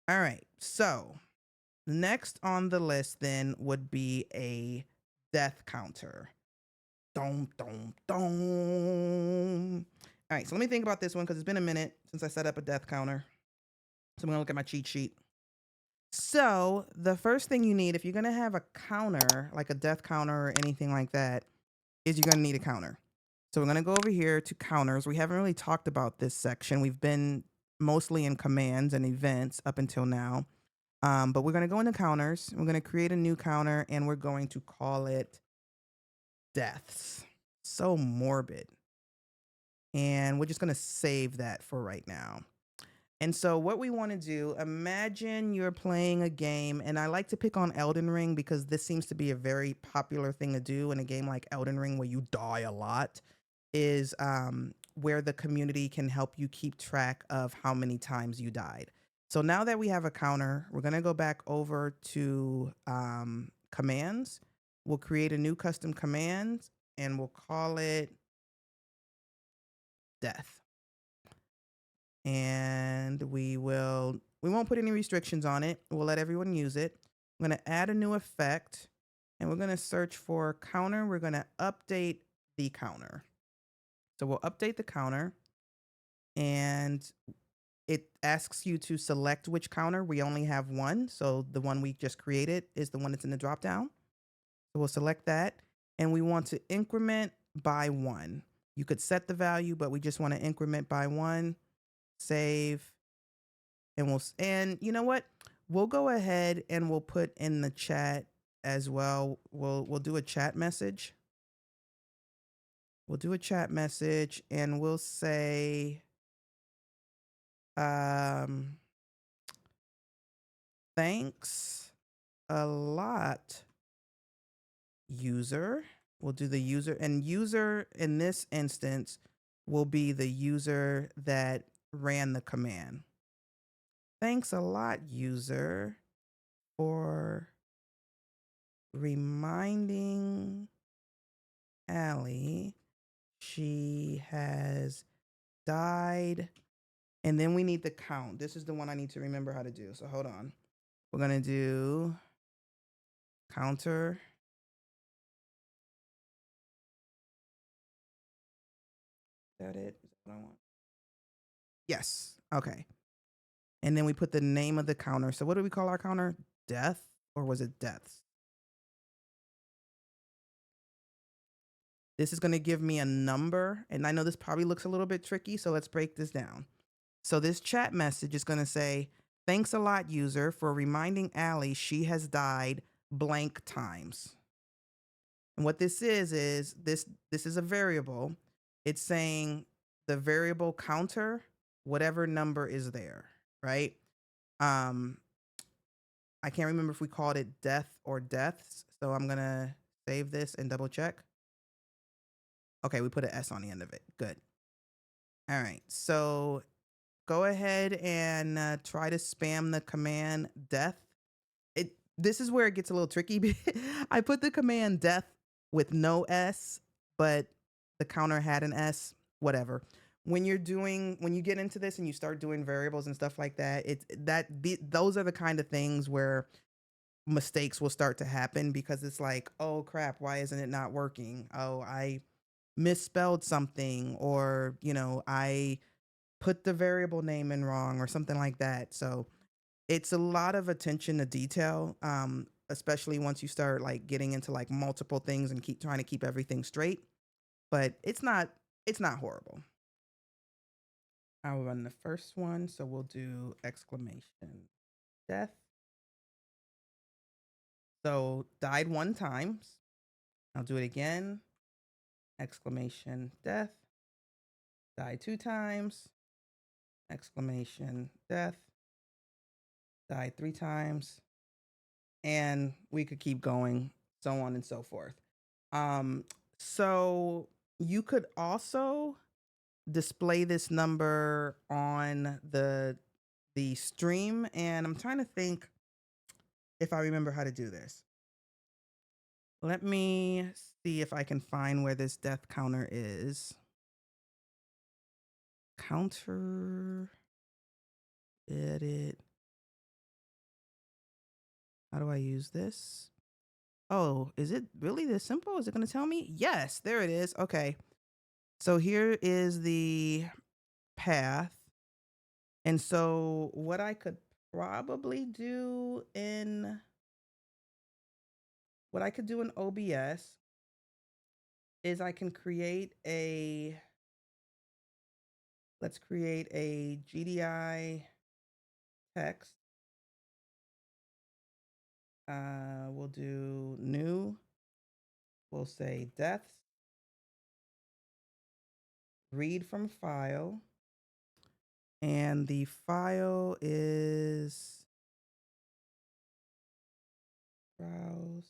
All right. So next on the list then would be a death counter. Dom, dom, dom. All right. So let me think about this one because it's been a minute since I set up a death counter. So I'm going to look at my cheat sheet. So the first thing you need, if you're going to have a counter, like a death counter or anything like that, is you're going to need a counter. So we're going to go over here to counters. We haven't really talked about this section. We've been mostly in commands and events up until now. But we're going to go into counters. We're going to create a new counter and we're going to call it deaths. So morbid. And we're just going to save that for right now. And so what we want to do, imagine you're playing a game, and I like to pick on Elden Ring because this seems to be a very popular thing to do in a game like Elden Ring where you die a lot, is where the community can help you keep track of how many times you died. So now that we have a counter, we're going to go back over to commands. We'll create a new custom command and we'll call it death. And we won't put any restrictions on it. We'll let everyone use it. I'm going to add a new effect and we're going to search for counter. We're going to update the counter. So we'll update the counter and it asks you to select which counter. We only have one. So the one we just created is the one that's in the drop down. So we'll select that and we want to increment by 1. You could set the value, but we just want to increment by 1. Save. And you know what? We'll go ahead and we'll put in the chat as well. We'll do a chat message. We'll do a chat message and we'll say thanks a lot, user. We'll do the user, and user in this instance will be the user that ran the command. Thanks a lot, user, for reminding Allie she has died. And then we need the count. This is the one I need to remember how to do. So hold on. We're going to do counter. Is that it? Is that what I want? Yes. Okay. And then we put the name of the counter. So what do we call our counter? Death, or was it deaths? This is going to give me a number. And I know this probably looks a little bit tricky. So let's break this down. So this chat message is going to say, thanks a lot, user, for reminding Allie she has died blank times. And what this is this is a variable. It's saying the variable counter, whatever number is there, right? I can't remember if we called it death or deaths. So I'm going to save this and double check. Okay, we put an S on the end of it. Good. All right. So go ahead and try to spam the command death. This is where it gets a little tricky. I put the command death with no S, but the counter had an S, whatever. When you get into this and you start doing variables and stuff like that, those are the kind of things where mistakes will start to happen because it's like, oh crap, why isn't it not working? Oh, I misspelled something, or I put the variable name in wrong or something like that. So it's a lot of attention to detail, especially once you start like getting into like multiple things and keep trying to keep everything straight. But it's not horrible. I'll run the first one, so we'll do exclamation death. So died 1 time. I'll do it again. Exclamation death. Died 2 times. Exclamation death. Died 3 times. And we could keep going, so on and so forth. So you could also display this number on the stream, and I'm trying to think if I remember how to do this. Let me see if I can find where this death counter is. Counter, edit. How do I use this? Oh, is it really this simple? Is it going to tell me? Yes, there it is. Okay. So here is the path. And so what I could probably do in what I could do in OBS is I can create a let's create a GDI text. We'll do new. We'll say deaths, read from file, and the file is browse.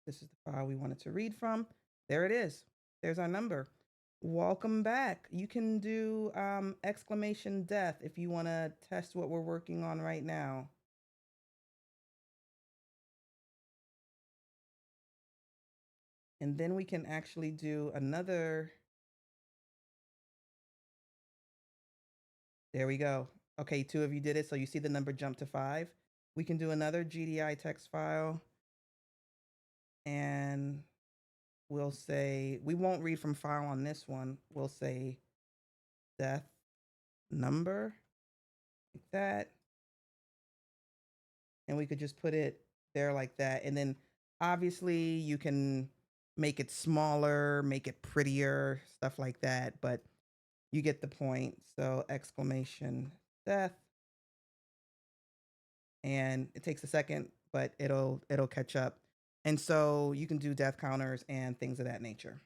This is the file we wanted to read from. There it is. There's our number. Welcome back. You can do exclamation death if you want to test what we're working on right now. And then we can actually do another. There we go. Okay, 2 of you did it. So you see the number jump to 5. We can do another GDI text file. And we'll say, we won't read from file on this one. We'll say death number, like that. And we could just put it there like that. And then obviously you can make it smaller, make it prettier, stuff like that. But you get the point. So exclamation death. And it takes a second, but it'll catch up. And so you can do death counters and things of that nature.